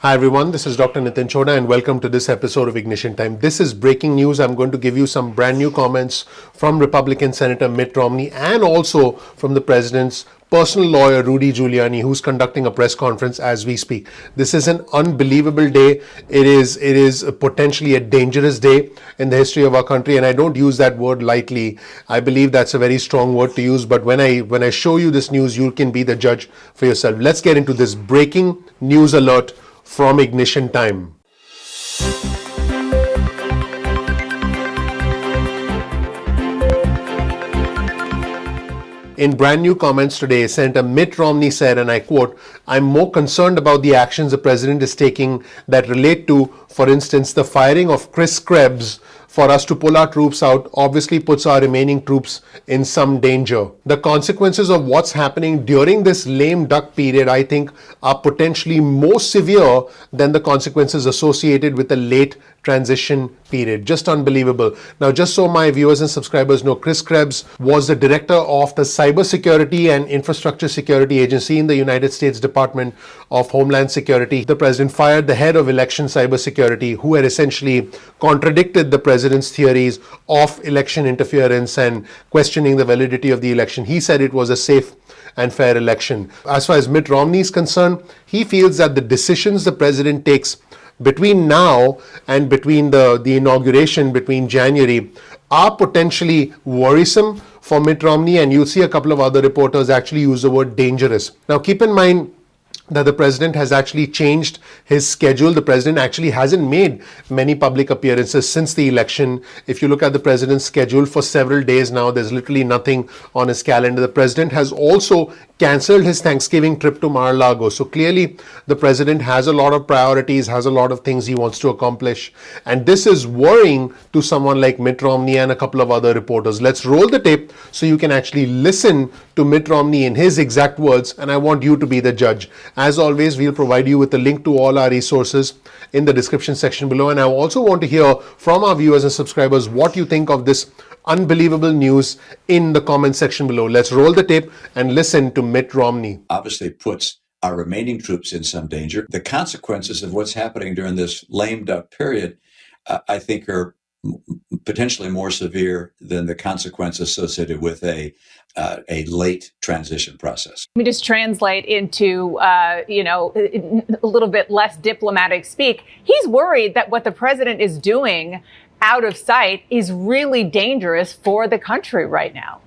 Hi everyone, this is Dr. Nitin Chhoda and welcome to this episode of Ignition Time. This is breaking news. I'm going to give you some brand new comments from Republican Senator Mitt Romney and also from the president's personal lawyer Rudy Giuliani, who's conducting a press conference as we speak. This is an unbelievable day. It is potentially a dangerous day in the history of our country, and I don't use that word lightly. I believe that's a very strong word to use, but when I show you this news, you can be the judge for yourself. Let's get into this breaking news alert from Ignition Time. In brand new comments today, Senator Mitt Romney said, and I quote, "I'm more concerned about the actions the president is taking that relate to, for instance, the firing of Chris Krebs. For us to pull our troops out obviously puts our remaining troops in some danger. The consequences of what's happening during this lame duck period, I think, are potentially more severe than the consequences associated with the late transition period." Just unbelievable. Now, just so my viewers and subscribers know, Chris Krebs was the director of the Cybersecurity and Infrastructure Security Agency in the United States Department of Homeland Security. The president fired the head of election cybersecurity, who had essentially contradicted the president's theories of election interference and questioning the validity of the election. He said it was a safe and fair election. As far as Mitt Romney is concerned, he feels that the decisions the president takes between now and between the inauguration between January are potentially worrisome for Mitt Romney, and you'll see a couple of other reporters actually use the word dangerous. Now, keep in mind that the president has actually changed his schedule. The president actually hasn't made many public appearances since the election. If you look at the president's schedule for several days now, there's literally nothing on his calendar. The president has also canceled his Thanksgiving trip to Mar-a-Lago. So clearly, the president has a lot of priorities, has a lot of things he wants to accomplish. And this is worrying to someone like Mitt Romney and a couple of other reporters. Let's roll the tape so you can actually listen to Mitt Romney in his exact words, and I want you to be the judge. As always, we'll provide you with a link to all our resources in the description section below. And I also want to hear from our viewers and subscribers what you think of this unbelievable news in the comment section below. Let's roll the tape and listen to Mitt Romney. Obviously puts our remaining troops in some danger. The consequences of what's happening during this lame duck period, I think, are potentially more severe than the consequences associated with a late transition process. Let me just translate into, a little bit less diplomatic speak. He's worried that what the president is doing out of sight is really dangerous for the country right now.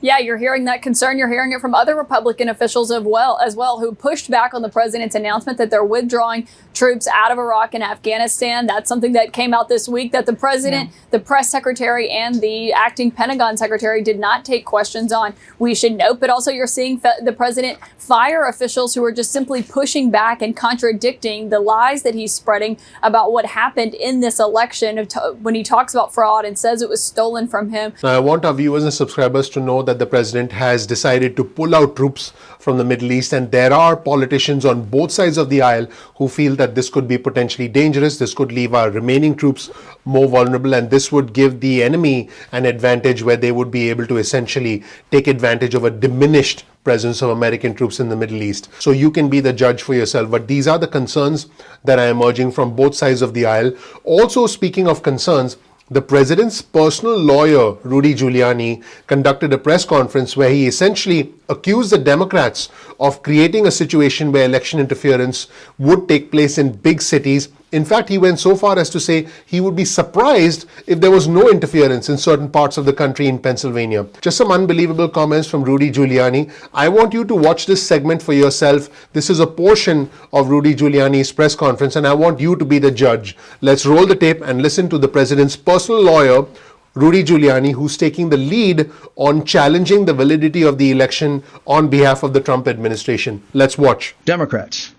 Yeah, you're hearing that concern. You're hearing it from other Republican officials as well, who pushed back on the president's announcement that they're withdrawing troops out of Iraq and Afghanistan. That's something that came out this week that the president, the press secretary, and the acting Pentagon secretary did not take questions on. We should note, but also you're seeing the president fire officials who are just simply pushing back and contradicting the lies that he's spreading about what happened in this election when he talks about fraud and says it was stolen from him. Now, I want our viewers and subscribers to know that the president has decided to pull out troops from the Middle East, and there are politicians on both sides of the aisle who feel that this could be potentially dangerous. This could leave our remaining troops more vulnerable, and this would give the enemy an advantage where they would be able to essentially take advantage of a diminished presence of American troops in the Middle East. So you can be the judge for yourself. But these are the concerns that are emerging from both sides of the aisle. Also, speaking of concerns, the president's personal lawyer, Rudy Giuliani, conducted a press conference where he essentially accused the Democrats of creating a situation where election interference would take place in big cities. In fact, he went so far as to say he would be surprised if there was no interference in certain parts of the country in Pennsylvania. Just some unbelievable comments from Rudy Giuliani. I want you to watch this segment for yourself. This is a portion of Rudy Giuliani's press conference, and I want you to be the judge. Let's roll the tape and listen to the president's personal lawyer, Rudy Giuliani, who's taking the lead on challenging the validity of the election on behalf of the Trump administration. Let's watch. Democrats,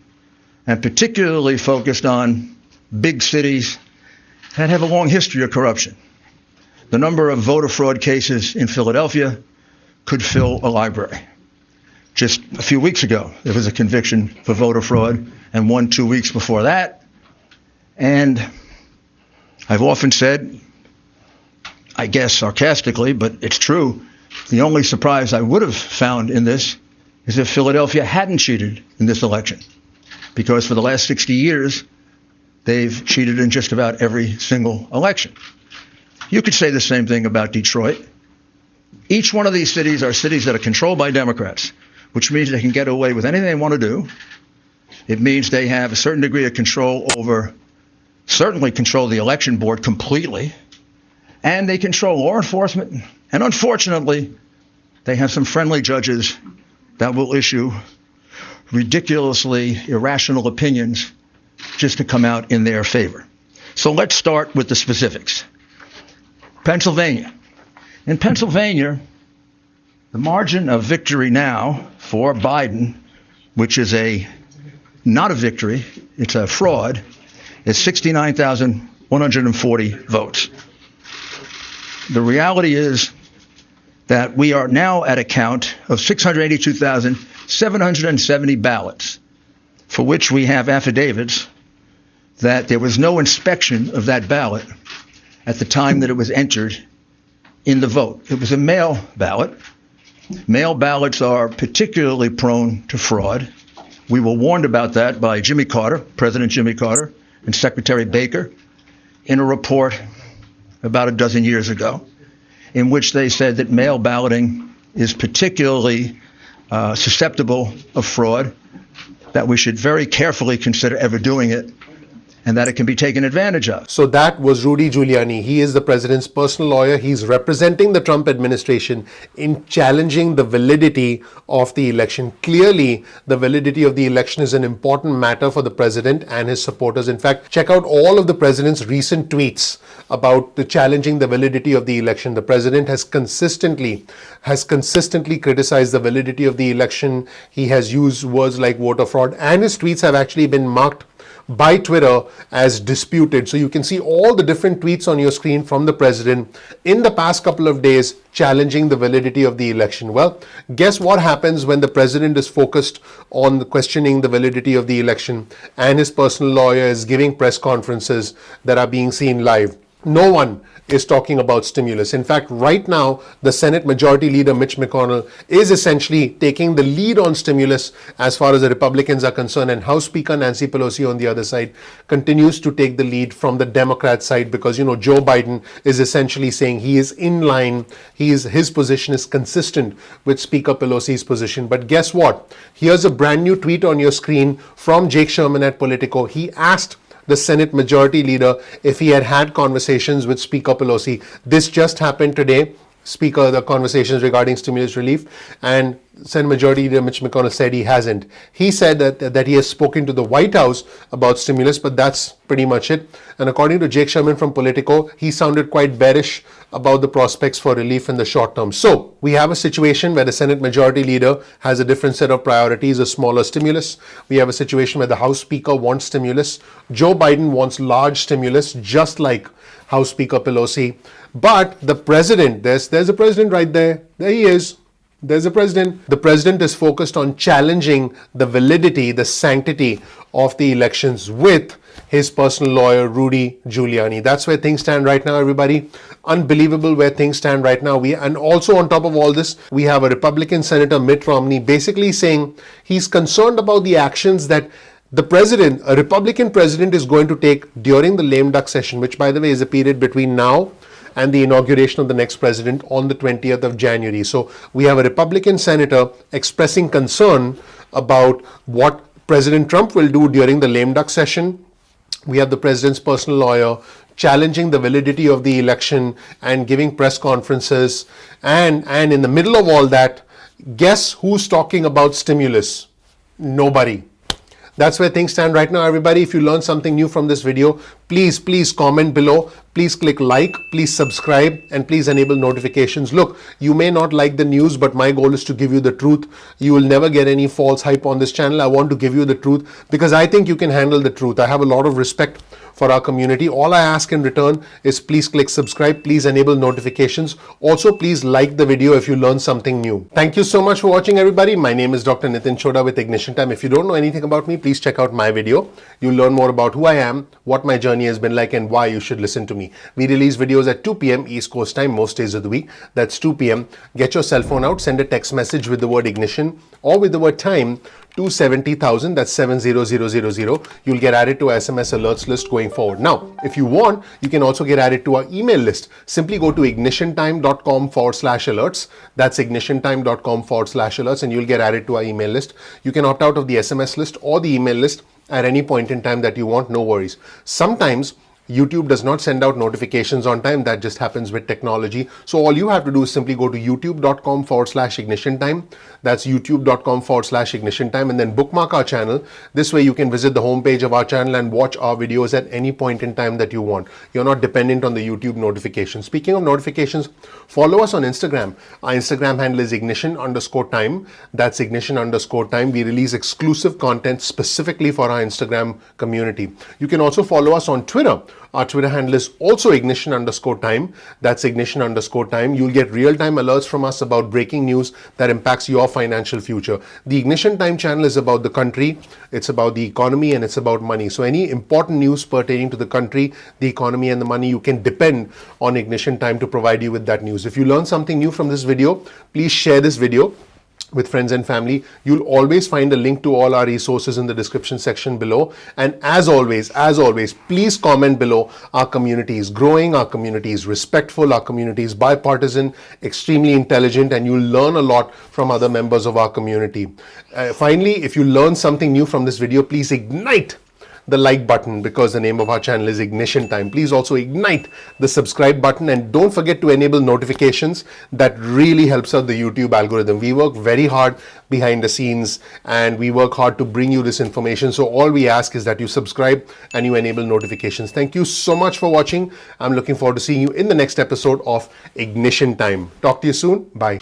and particularly focused on big cities that have a long history of corruption. The number of voter fraud cases in Philadelphia could fill a library. Just a few weeks ago, there was a conviction for voter fraud, and 2 weeks before that. And I've often said, I guess sarcastically, but it's true, the only surprise I would have found in this is if Philadelphia hadn't cheated in this election. because for the last 60 years, they've cheated in just about every single election. You could say the same thing about Detroit. Each one of these cities are cities that are controlled by Democrats, which means they can get away with anything they want to do. It means they have a certain degree of control over, certainly control the election board completely, and they control law enforcement. And unfortunately, they have some friendly judges that will issue ridiculously irrational opinions just to come out in their favor. So let's start with the specifics. Pennsylvania. In Pennsylvania, the margin of victory now for Biden, which is not a victory, it's a fraud, is 69,140 votes. The reality is that we are now at a count of 682,770 ballots, for which we have affidavits that there was no inspection of that ballot at the time that it was entered in the vote. It was a mail ballot. Mail ballots are particularly prone to fraud. We were warned about that by Jimmy Carter, President Jimmy Carter, and Secretary Baker in a report about a dozen years ago, in which they said that mail balloting is particularly susceptible of fraud, that we should very carefully consider ever doing it, and that it can be taken advantage of. So that was Rudy Giuliani. He is the president's personal lawyer. He's representing the Trump administration in challenging the validity of the election. Clearly, the validity of the election is an important matter for the president and his supporters. In fact, check out all of the president's recent tweets about the challenging the validity of the election. The president has consistently criticized the validity of the election. He has used words like voter fraud, and his tweets have actually been marked by Twitter as disputed. So you can see all the different tweets on your screen from the president in the past couple of days challenging the validity of the election. Well, guess what happens when the president is focused on questioning the validity of the election and his personal lawyer is giving press conferences that are being seen live? No one is talking about stimulus. In fact, right now, the Senate Majority Leader Mitch McConnell is essentially taking the lead on stimulus as far as the Republicans are concerned, and House Speaker Nancy Pelosi on the other side continues to take the lead from the Democrat side, because, Joe Biden is essentially saying he is in line, his position is consistent with Speaker Pelosi's position. But guess what? Here's a brand new tweet on your screen from Jake Sherman at Politico. He asked the Senate Majority Leader if he had conversations with Speaker Pelosi. This just happened today. Speaker, the conversations regarding stimulus relief, and Senate Majority Leader Mitch McConnell said he hasn't. He said that he has spoken to the White House about stimulus, but that's pretty much it. And according to Jake Sherman from Politico, he sounded quite bearish about the prospects for relief in the short term. So we have a situation where the Senate Majority Leader has a different set of priorities, a smaller stimulus. We have a situation where the House Speaker wants stimulus. Joe Biden wants large stimulus, just like House Speaker Pelosi. But the president, there's a president right there. There he is. There's a president. The president is focused on challenging the validity, the sanctity of the elections with his personal lawyer, Rudy Giuliani. That's where things stand right now, everybody. Unbelievable where things stand right now. And also on top of all this, we have a Republican Senator, Mitt Romney, basically saying he's concerned about the actions that the president, a Republican president, is going to take during the lame duck session, which, by the way, is a period between now and the inauguration of the next president on the 20th of January. So we have a Republican senator expressing concern about what President Trump will do during the lame duck session. We have the president's personal lawyer challenging the validity of the election and giving press conferences. And in the middle of all that, guess who's talking about stimulus? Nobody. That's where things stand right now, everybody. If you learned something new from this video, please comment below. Please click like, please subscribe, and please enable notifications. Look, you may not like the news, but my goal is to give you the truth. You will never get any false hype on this channel. I want to give you the truth because I think you can handle the truth. I have a lot of respect for our community. All I ask in return is please click subscribe, please enable notifications. Also, please like the video if you learn something new. Thank you so much for watching, everybody. My name is Dr. Nitin Chhoda with Ignition Time. If you don't know anything about me, please check out my video. You'll learn more about who I am, what my journey has been like, and why you should listen to me. We release videos at 2 p.m. East Coast time most days of the week. That's 2 p.m. Get your cell phone out, send a text message with the word ignition or with the word time to 70,000, that's 70000. You'll get added to our SMS alerts list going forward. Now, if you want, you can also get added to our email list. Simply go to ignitiontime.com/alerts. That's ignitiontime.com/alerts, and you'll get added to our email list. You can opt out of the SMS list or the email list at any point in time that you want, no worries. Sometimes YouTube does not send out notifications on time. That just happens with technology. So all you have to do is simply go to youtube.com/ignition time. That's youtube.com/ignition time, and then bookmark our channel. This way you can visit the homepage of our channel and watch our videos at any point in time that you want. You're not dependent on the YouTube notifications. Speaking of notifications, follow us on Instagram. Our Instagram handle is ignition_time. That's ignition_time. We release exclusive content specifically for our Instagram community. You can also follow us on Twitter. Our Twitter handle is also ignition_time. That's ignition_time. You'll get real-time alerts from us about breaking news that impacts your financial future. The Ignition Time channel is about the country, it's about the economy, and it's about money. So any important news pertaining to the country, the economy, and the money, you can depend on Ignition Time to provide you with that news. If you learn something new from this video, please share this video with friends and family. You'll always find a link to all our resources in the description section below. And as always, please comment below. Our community is growing, our community is respectful, our community is bipartisan, extremely intelligent, and you'll learn a lot from other members of our community. Finally, if you learn something new from this video, please ignite the like button, because the name of our channel is Ignition Time. Please also ignite the subscribe button, and don't forget to enable notifications. That really helps out the YouTube algorithm. We work very hard behind the scenes and we work hard to bring you this information. So all we ask is that you subscribe and you enable notifications. Thank you so much for watching. I'm looking forward to seeing you in the next episode of Ignition Time. Talk to you soon. Bye.